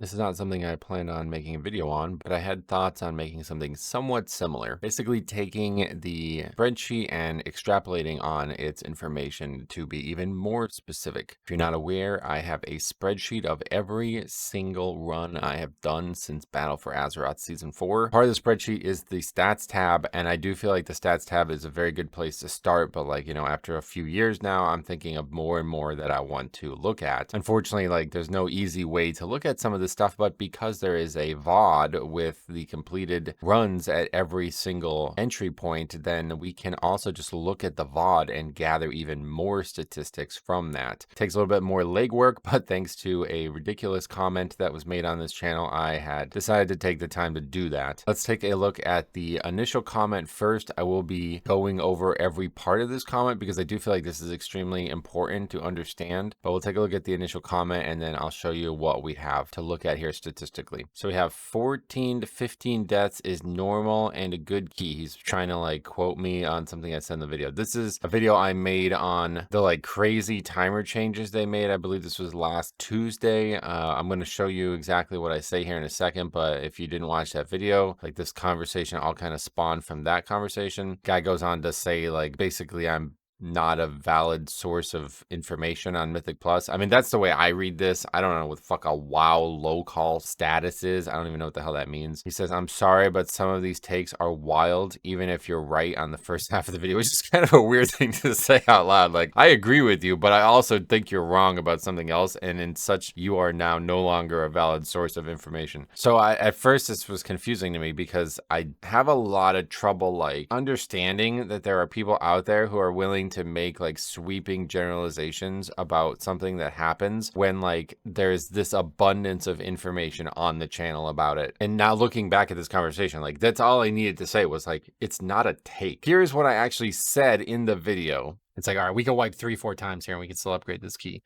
This is not something I planned on making a video on, but I had thoughts on making something somewhat similar. Basically taking the spreadsheet and extrapolating on its information to be even more specific. If you're not aware, I have a spreadsheet of every single run I have done since Battle for Azeroth Season 4. Part of the spreadsheet is the stats tab, and I do feel like the stats tab is a very good place to start, but after a few years now, I'm thinking of more and more that I want to look at. Unfortunately, there's no easy way to look at some of this stuff, but because there is a VOD with the completed runs at every single entry point, then we can also just look at the VOD and gather even more statistics from that. It takes a little bit more legwork, but thanks to a ridiculous comment that was made on this channel, I had decided to take the time to do that. Let's take a look at the initial comment first. I will be going over every part of this comment because I do feel like this is extremely important to understand, but we'll take a look at the initial comment and then I'll show you what we have to look at here statistically. So we have 14 to 15 deaths is normal and a good key. He's trying to quote me on something I said in the video. This is a video I made on the crazy timer changes they made. I believe this was last Tuesday. I'm going to show you exactly what I say here in a second, but if you didn't watch that video, this conversation all kind of spawned from that conversation. Guy goes on to say basically I'm not a valid source of information on Mythic Plus. I mean, that's the way I read this. I don't know what the fuck a WoW low call status is. I don't even know what the hell that means. He says, I'm sorry, but some of these takes are wild, even if you're right on the first half of the video, which is kind of a weird thing to say out loud. I agree with you, but I also think you're wrong about something else. And in such, you are now no longer a valid source of information. So at first this was confusing to me because I have a lot of trouble understanding that there are people out there who are willing to make sweeping generalizations about something that happens when there's this abundance of information on the channel about it. And now looking back at this conversation, that's all I needed to say was it's not a take. Here's what I actually said in the video. It's all right, we can wipe 3-4 times here and we can still upgrade this key.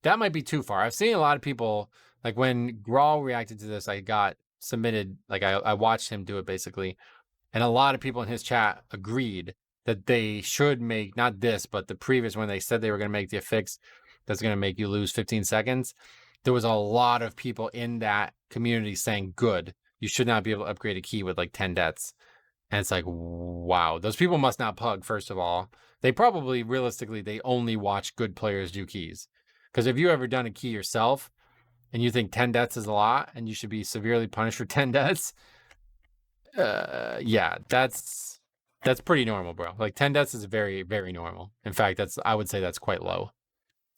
That might be too far. I've seen a lot of people, when Grawl reacted to this, I got submitted, I watched him do it basically. And a lot of people in his chat agreed that they should make, not this, but the previous when they said they were going to make the fix that's going to make you lose 15 seconds. There was a lot of people in that community saying, good, you should not be able to upgrade a key with 10 deaths. And it's wow, those people must not pug, first of all. They probably, realistically, they only watch good players do keys. Because if you ever done a key yourself and you think 10 deaths is a lot and you should be severely punished for 10 deaths, yeah, that's pretty normal, bro. 10 deaths is very, very normal. In fact, I would say that's quite low.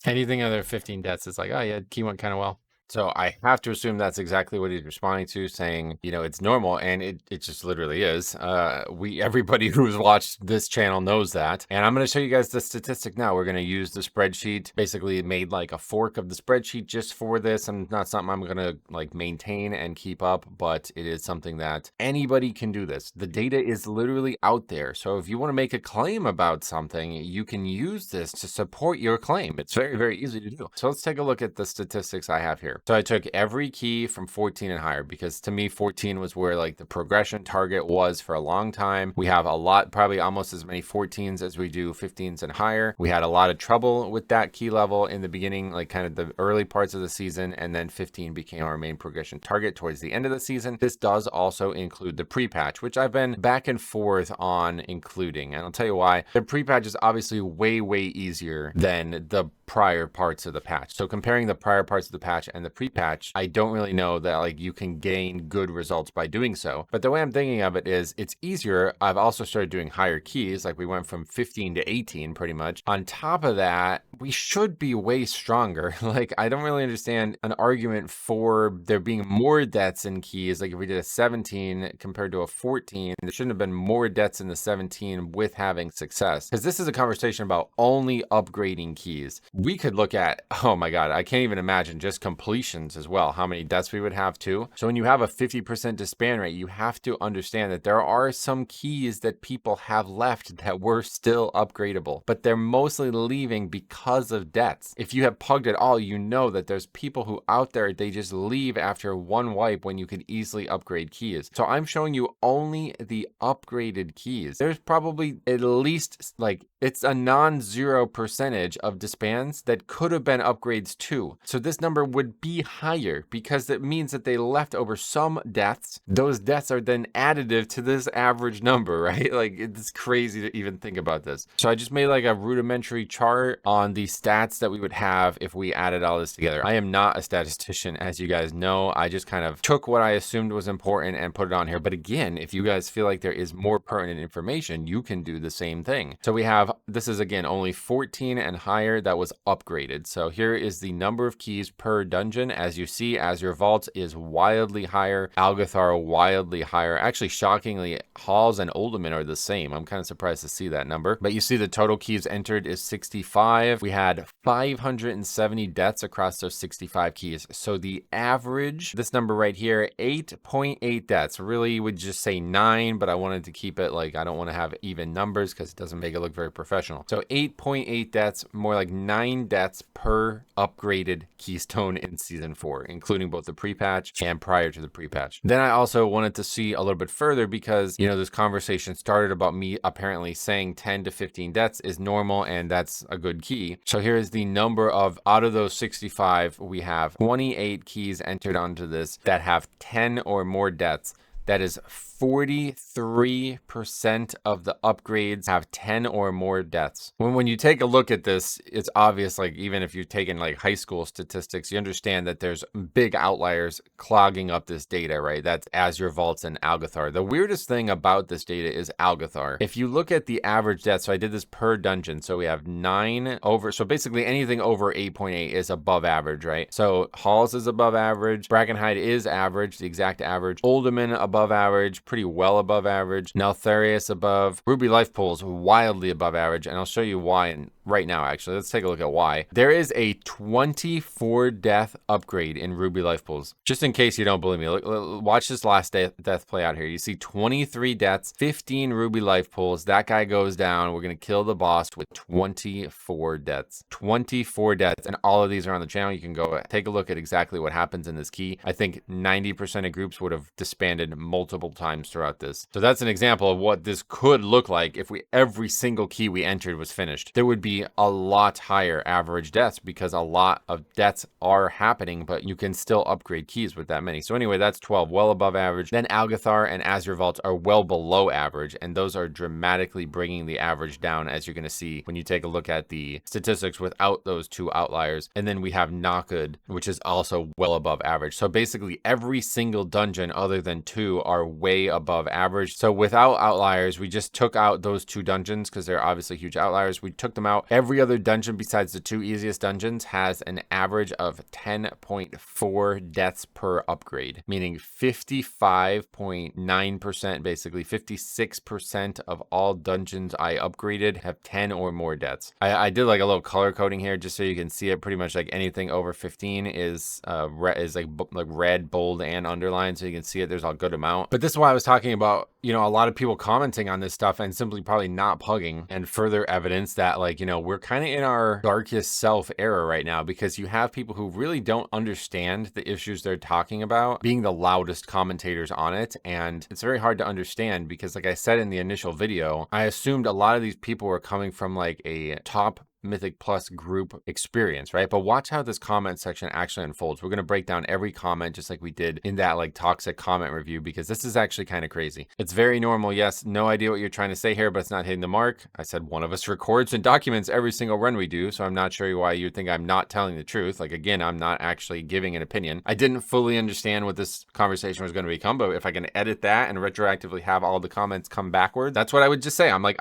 Anything other 15 deaths is oh yeah, key went kind of well. So I have to assume that's exactly what he's responding to, saying, it's normal, and it just literally is. Everybody who's watched this channel knows that. And I'm going to show you guys the statistic now. We're going to use the spreadsheet, basically made a fork of the spreadsheet just for this. And not something I'm going to maintain and keep up, but it is something that anybody can do this. The data is literally out there. So if you want to make a claim about something, you can use this to support your claim. It's very, very easy to do. So let's take a look at the statistics I have here. So I took every key from 14 and higher because to me 14 was where the progression target was for a long time. We have a lot, probably almost as many 14s as we do 15s and higher. We had a lot of trouble with that key level in the beginning, kind of the early parts of the season, and then 15 became our main progression target towards the end of the season. This does also include the pre-patch, which I've been back and forth on including, and I'll tell you why. The pre-patch is obviously way, way easier than the prior parts of the patch. So comparing the prior parts of the patch and the pre-patch, I don't really know that you can gain good results by doing so. But the way I'm thinking of it is it's easier. I've also started doing higher keys. We went from 15 to 18 pretty much. On top of that, we should be way stronger. I don't really understand an argument for there being more deaths in keys. If we did a 17 compared to a 14, there shouldn't have been more deaths in the 17 with having success. Because this is a conversation about only upgrading keys. We could look at, oh my God, I can't even imagine just completions as well, how many deaths we would have too. So when you have a 50% disband rate, you have to understand that there are some keys that people have left that were still upgradable, but they're mostly leaving because of deaths. If you have pugged at all, you know that there's people who out there, they just leave after one wipe when you could easily upgrade keys. So I'm showing you only the upgraded keys. There's probably at least it's a non-zero percentage of disbands ones that could have been upgrades too. So this number would be higher because it means that they left over some deaths. Those deaths are then additive to this average number, right? Like, it's crazy to even think about this. So I just made like a rudimentary chart on the stats that we would have if we added all this together. I am not a statistician, as you guys know. I just kind of took what I assumed was important and put it on here. But again, if you guys feel like there is more pertinent information, you can do the same thing. So we have, this is again only 14 and higher that was upgraded. So here is the number of keys per dungeon. As you see, Azure Vault is wildly higher, Algathar wildly higher. Actually, shockingly, Halls and Uldaman are the same. I'm kind of surprised to see that number. But you see the total keys entered is 65. We had 570 deaths across those 65 keys. So the average, this number right here, 8.8 deaths. Really would just say 9, but I wanted to keep it like, I don't want to have even numbers because it doesn't make it look very professional. So 8.8 deaths, more like 9 deaths per upgraded keystone in season 4, including both the pre-patch and prior to the pre-patch. Then I also wanted to see a little bit further because, you know, this conversation started about me apparently saying 10 to 15 deaths is normal and that's a good key. So here is the number of, out of those 65, we have 28 keys entered onto this that have 10 or more deaths. That is 43% of the upgrades have 10 or more deaths. When you take a look at this, it's obvious, like even if you've taken like high school statistics, you understand that there's big outliers clogging up this data, right? That's Azure Vaults and Algathar. The weirdest thing about this data is Algathar. If you look at the average death, so I did this per dungeon. So we have 9 over, so basically anything over 8.8 is above average, right? So Halls is above average, Brackenhide is average, the exact average, Uldaman above average, pretty well above average. Neltharius above. Ruby Life Pool's wildly above average, and I'll show you why right now, actually. Let's take a look at why. There is a 24 death upgrade in Ruby Life Pools. Just in case you don't believe me, look, watch this last death play out here. You see 23 deaths, 15 Ruby Life Pools. That guy goes down. We're going to kill the boss with 24 deaths. 24 deaths, and all of these are on the channel. You can go take a look at exactly what happens in this key. I think 90% of groups would have disbanded multiple times throughout this. So that's an example of what this could look like if every single key we entered was finished. There would be a lot higher average deaths because a lot of deaths are happening, but you can still upgrade keys with that many. So anyway, that's 12, well above average. Then Algathar and Azure Vault are well below average, and those are dramatically bringing the average down, as you're going to see when you take a look at the statistics without those two outliers. And then we have Nakkud, which is also well above average. So basically every single dungeon other than 2 are way above average. So without outliers, we just took out those 2 dungeons because they're obviously huge outliers. We took them out. Every other dungeon besides the 2 easiest dungeons has an average of 10.4 deaths per upgrade, meaning 55.9%, basically 56% of all dungeons I upgraded have 10 or more deaths. I did like a little color coding here just so you can see it. Pretty much like anything over 15 is like red, bold, and underlined, so you can see it. There's a good amount. But this is why I was talking about, you know, a lot of people commenting on this stuff and simply probably not pugging, and further evidence that, like, you know, we're kind of in our darkest self era right now because you have people who really don't understand the issues they're talking about being the loudest commentators on it. And it's very hard to understand because, like I said in the initial video, I assumed a lot of these people were coming from like a top Mythic Plus group experience, right? But watch how this comment section actually unfolds. We're going to break down every comment just like we did in that like toxic comment review, because this is actually kind of crazy. It's very normal. Yes, no idea what you're trying to say here, but it's not hitting the mark. I said one of us records and documents every single run we do, so I'm not sure why you think I'm not telling the truth. Like, again, I'm not actually giving an opinion. I didn't fully understand what this conversation was going to become, but if I can edit that and retroactively have all the comments come backward, that's what I would just say. I'm like,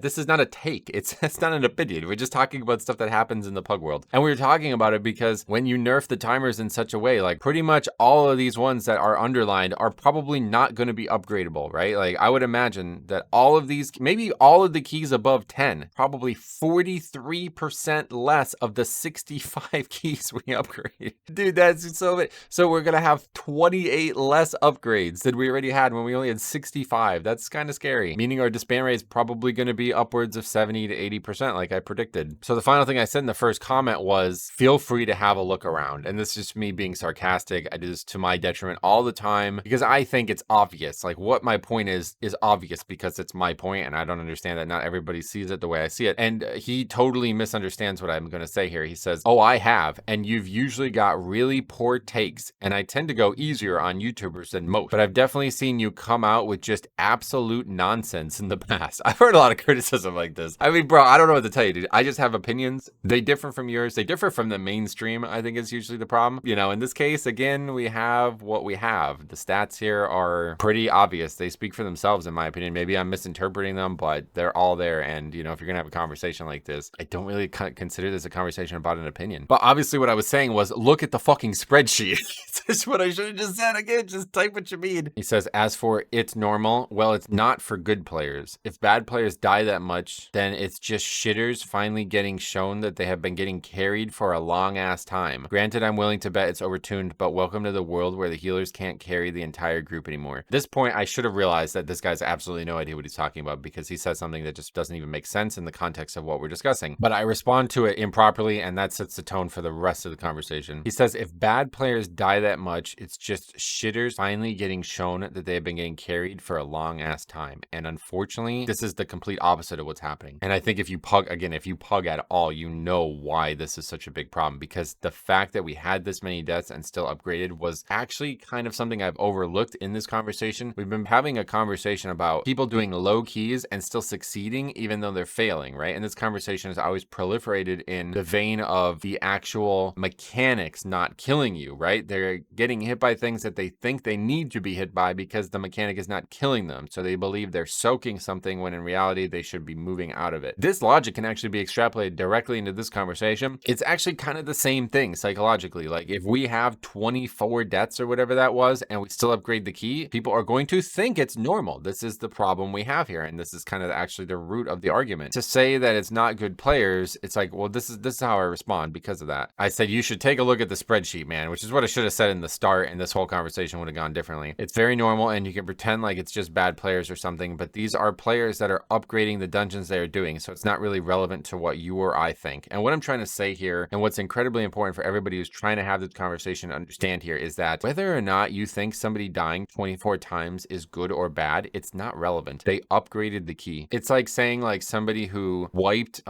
this is not a take. It's not an opinion. We're just talking about stuff that happens in the pug world. And we were talking about it because when you nerf the timers in such a way, like pretty much all of these ones that are underlined are probably not going to be upgradable, right? Like I would imagine that all of these, maybe all of the keys above 10, probably 43% less of the 65 keys we upgrade. Dude, that's so we're going to have 28 less upgrades than we already had when we only had 65. That's kind of scary. Meaning our disband rate is probably going to be upwards of 70 to 80%, like I predicted. predicted. So the final thing I said in the first comment was, feel free to have a look around. And this is just me being sarcastic. I do this to my detriment all the time because I think it's obvious. Like what my point is obvious because it's my point, and I don't understand that not everybody sees it the way I see it. And he totally misunderstands what I'm going to say here. He says, oh, I have, and you've usually got really poor takes, and I tend to go easier on YouTubers than most, but I've definitely seen you come out with just absolute nonsense in the past. I've heard a lot of criticism like this. I mean, bro, I don't know what to tell you, dude. I just have opinions. They differ from yours. They differ from the mainstream, I think is usually the problem. You know, in this case, again, we have what we have. The stats here are pretty obvious. They speak for themselves, in my opinion. Maybe I'm misinterpreting them, but they're all there. And, you know, if you're going to have a conversation like this, I don't really consider this a conversation about an opinion. But obviously what I was saying was, look at the fucking spreadsheet. That's what I should have just said. Again, just type what you mean. He says, as for it's normal, well, it's not for good players. If bad players die that much, then it's just shitters finally getting shown that they have been getting carried for a long ass time. Granted, I'm willing to bet it's overtuned, but welcome to the world where the healers can't carry the entire group anymore. At this point, I should have realized that this guy's absolutely no idea what he's talking about because he says something that just doesn't even make sense in the context of what we're discussing. But I respond to it improperly, and that sets the tone for the rest of the conversation. He says, if bad players die that much, it's just shitters finally getting shown that they have been getting carried for a long ass time. And unfortunately, this is the complete opposite of what's happening. And I think if you pug at all, you know why this is such a big problem, because the fact that we had this many deaths and still upgraded was actually kind of something I've overlooked in this conversation. We've been having a conversation about people doing low keys and still succeeding even though they're failing, right? And this conversation has always proliferated in the vein of the actual mechanics not killing you, right? They're getting hit by things that they think they need to be hit by because the mechanic is not killing them. So they believe they're soaking something when in reality they should be moving out of it. This logic can actually be extrapolated directly into this conversation. It's actually kind of the same thing psychologically. Like if we have 24 deaths or whatever that was and we still upgrade the key, people are going to think it's normal. This is the problem we have here, and this is kind of actually the root of the argument. To say that it's not good players, it's like, well, this is how I respond because of that. I said you should take a look at the spreadsheet, man, which is what I should have said in the start, and this whole conversation would have gone differently. It's very normal, and you can pretend like it's just bad players or something, but these are players that are upgrading the dungeons they are doing, so it's not really relevant to what you or I think. And what I'm trying to say here, and what's incredibly important for everybody who's trying to have this conversation to understand here, is that whether or not you think somebody dying 24 times is good or bad, it's not relevant. They upgraded the key. It's like saying like somebody who wiped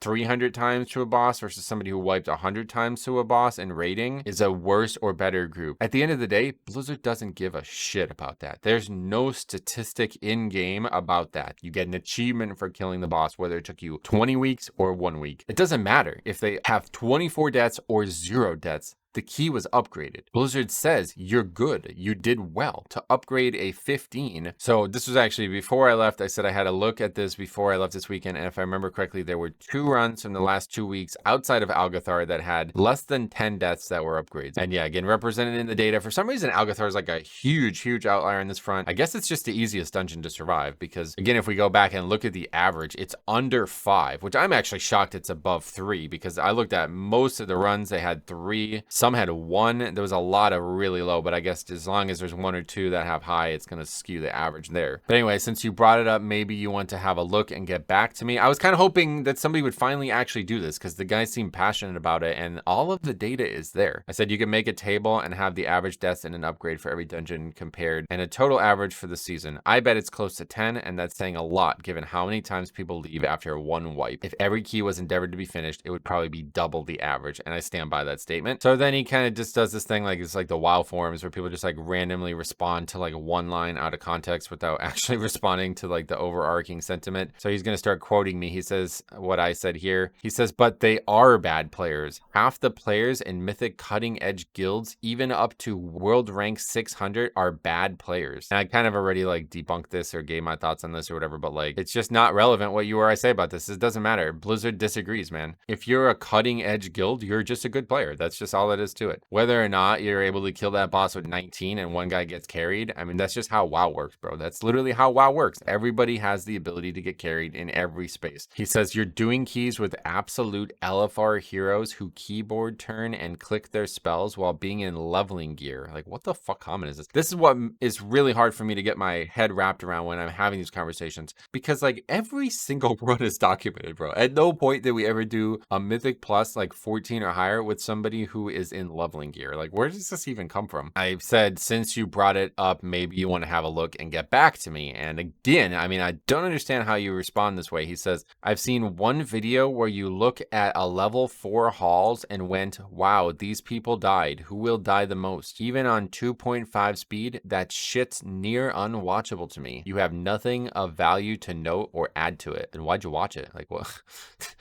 300 times to a boss versus somebody who wiped 100 times to a boss in rating is a worse or better group. At the end of the day, Blizzard doesn't give a shit about that. There's no statistic in game about that. You get an achievement for killing the boss, whether it took you 20 weeks or 1 week. It doesn't matter if they have 24 deaths or 0 deaths. The key was upgraded. Blizzard says you're good. You did well to upgrade a 15. So this was actually before I left. I said I had a look at this before I left this weekend. And if I remember correctly, there were 2 runs from the last 2 weeks outside of Algathar that had less than 10 deaths that were upgrades. And yeah, again, represented in the data. For some reason, Algathar is like a huge outlier in this front. I guess it's just the easiest dungeon to survive because, again, if we go back and look at the average, it's under 5, which I'm actually shocked it's above 3 because I looked at most of the runs. They had 3. Some had 1. There was a lot of really low, but I guess as long as there's 1 or 2 that have high, it's going to skew the average there. But anyway, since you brought it up, maybe you want to have a look and get back to me. I was kind of hoping that somebody would finally actually do this because the guy seemed passionate about it and all of the data is there. I said you can make a table and have the average deaths and an upgrade for every dungeon compared and a total average for the season. I bet it's close to 10, and that's saying a lot given how many times people leave after 1 wipe. If every key was endeavored to be finished, it would probably be double the average, and I stand by that statement. So then he kind of just does this thing like it's like the WoW forums where people just like randomly respond to like 1 line out of context without actually responding to like the overarching sentiment. So he's going to start quoting me. He says what I said here. He says, but they are bad players. Half the players in Mythic cutting edge guilds, even up to world rank 600, are bad players. And I kind of already like debunked this or gave my thoughts on this or whatever, but like it's just not relevant what you or I say about this. It doesn't matter. Blizzard disagrees, man. If you're a cutting edge guild, you're just a good player. That's just all it is to it. Whether or not you're able to kill that boss with 19 and one guy gets carried, I mean, that's just how WoW works, bro. That's literally how WoW works. Everybody has the ability to get carried in every space. He says you're doing keys with absolute LFR heroes who keyboard turn and click their spells while being in leveling gear. Like, what the fuck comment is this? This is what is really hard for me to get my head wrapped around when I'm having these conversations, because like every single run is documented, bro. At no point did we ever do a Mythic Plus like 14 or higher with somebody who is in leveling gear. Like, where does this even come from? I've said, since you brought it up, maybe you want to have a look and get back to me. And again, I mean, I don't understand how you respond this way. He says, I've seen one video where you look at a level 4 halls and went, wow, these people died. Who will die the most? Even on 2.5 speed, that shit's near unwatchable to me. You have nothing of value to note or add to it. Then why'd you watch it? Like, what?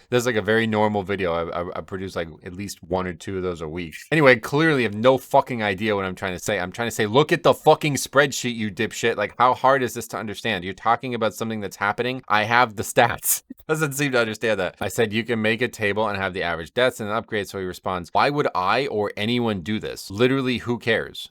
This is like a very normal video. I produce like at least 1 or 2 of those a week. Anyway, clearly have no fucking idea what I'm trying to say. I'm trying to say, look at the fucking spreadsheet, you dipshit. Like, how hard is this to understand? You're talking about something that's happening. I have the stats. Doesn't seem to understand that. I said you can make a table and have the average deaths and an upgrade. So he responds, why would I or anyone do this? Literally, who cares?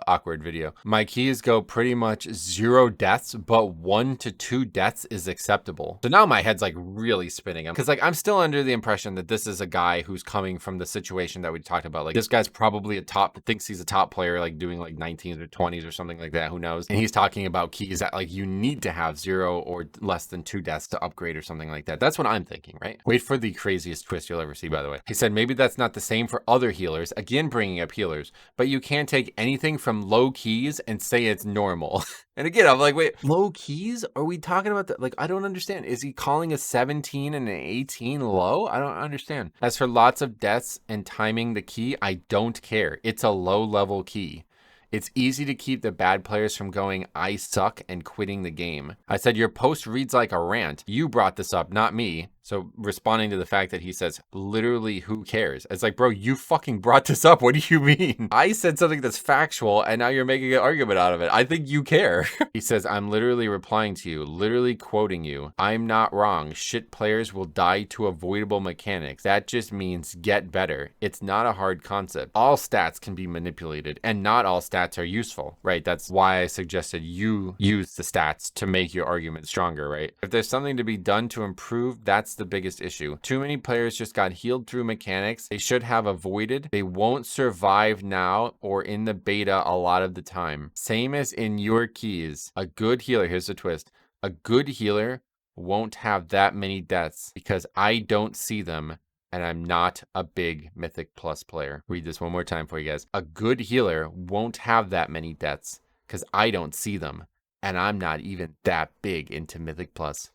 Awkward video. My keys go pretty much 0 deaths, but 1 to 2 deaths is acceptable. So now my head's like really spinning. Because like I'm still under the impression that this is a guy who's coming from the situation that we talked about. Like, this guy's probably thinks he's a top player, like doing like 19s or 20s or something like that. Who knows? And he's talking about keys that like you need to have 0 or less than 2 deaths to upgrade or something like that. That's what I'm thinking, right? Wait for the craziest twist you'll ever see, by the way. He said maybe that's not the same for other healers. Again, bringing up healers. But you can't take anything from low keys and say it's normal. And again, I'm like, wait, low keys? Are we talking about that? Like, I don't understand. Is he calling a 17 and an 18 low? I don't understand. As for lots of deaths and timing the key, I don't care. It's a low level key. It's easy to keep the bad players from going, I suck, and quitting the game. I said, your post reads like a rant. You brought this up, not me. So responding to the fact that he says, literally, who cares? It's like, bro, you fucking brought this up. What do you mean? I said something that's factual and now you're making an argument out of it. I think you care. He says, I'm literally replying to you, literally quoting you. I'm not wrong. Shit players will die to avoidable mechanics. That just means get better. It's not a hard concept. All stats can be manipulated and not all stats are useful, right? That's why I suggested you use the stats to make your argument stronger, right? If there's something to be done to improve, that's the biggest issue. Too many players just got healed through mechanics they should have avoided. They won't survive now or in the beta a lot of the time. Same as in your keys. A good healer, here's the twist. A good healer won't have that many deaths because I don't see them and I'm not a big Mythic Plus player. Read this one more time for you guys. A good healer won't have that many deaths because I don't see them and I'm not even that big into Mythic Plus.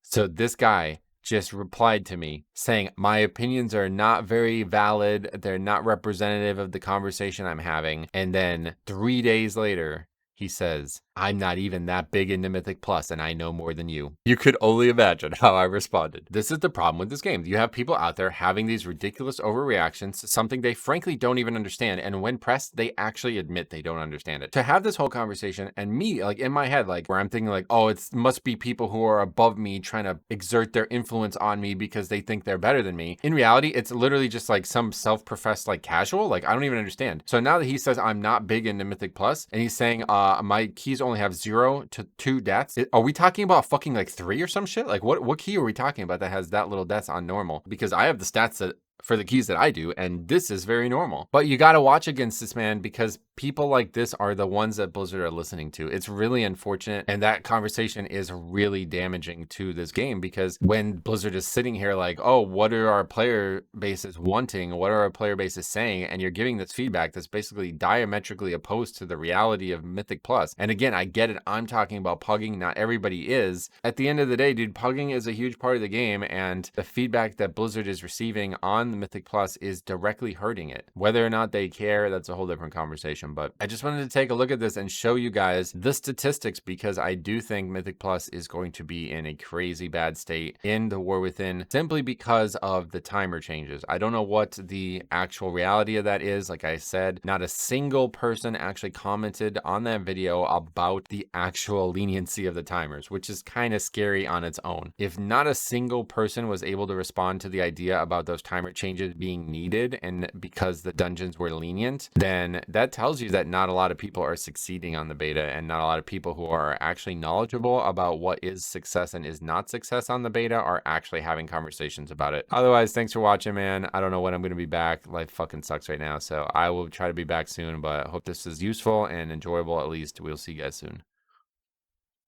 So this guy just replied to me saying, my opinions are not very valid. They're not representative of the conversation I'm having. And then 3 days later, he says, I'm not even that big into Mythic Plus and I know more than you. You could only imagine how I responded. This is the problem with this game. You have people out there having these ridiculous overreactions to something they frankly don't even understand. And when pressed, they actually admit they don't understand it. To have this whole conversation and me like in my head, like where I'm thinking like, oh, it must be people who are above me trying to exert their influence on me because they think they're better than me. In reality, it's literally just like some self-professed like casual. Like I don't even understand. So now that he says I'm not big into Mythic Plus and he's saying my keys only have 0 to 2 deaths. Are we talking about fucking like 3 or some shit? Like what key are we talking about that has that little deaths on normal? Because I have the stats that for the keys that I do, and this is very normal. But you got to watch against this man because people like this are the ones that Blizzard are listening to. It's really unfortunate, and that conversation is really damaging to this game because when Blizzard is sitting here like, oh, what are our player bases wanting? What are our player bases saying? And you're giving this feedback that's basically diametrically opposed to the reality of Mythic Plus. And again, I get it. I'm talking about pugging. Not everybody is. At the end of the day, dude, pugging is a huge part of the game, and the feedback that Blizzard is receiving on the Mythic Plus is directly hurting it. Whether or not they care, that's a whole different conversation. information. But I just wanted to take a look at this and show you guys the statistics, because I do think Mythic Plus is going to be in a crazy bad state in the War Within, simply because of the timer changes. I don't know what the actual reality of that is. Like I said, not a single person actually commented on that video about the actual leniency of the timers, which is kind of scary on its own. If not a single person was able to respond to the idea about those timer changes being needed and because the dungeons were lenient, then that tells you that not a lot of people are succeeding on the beta, and not a lot of people who are actually knowledgeable about what is success and is not success on the beta are actually having conversations about it. Otherwise, thanks for watching, man. I don't know when I'm going to be back. Life fucking sucks right now, so I will try to be back soon, but I hope this is useful and enjoyable at least. We'll see you guys soon.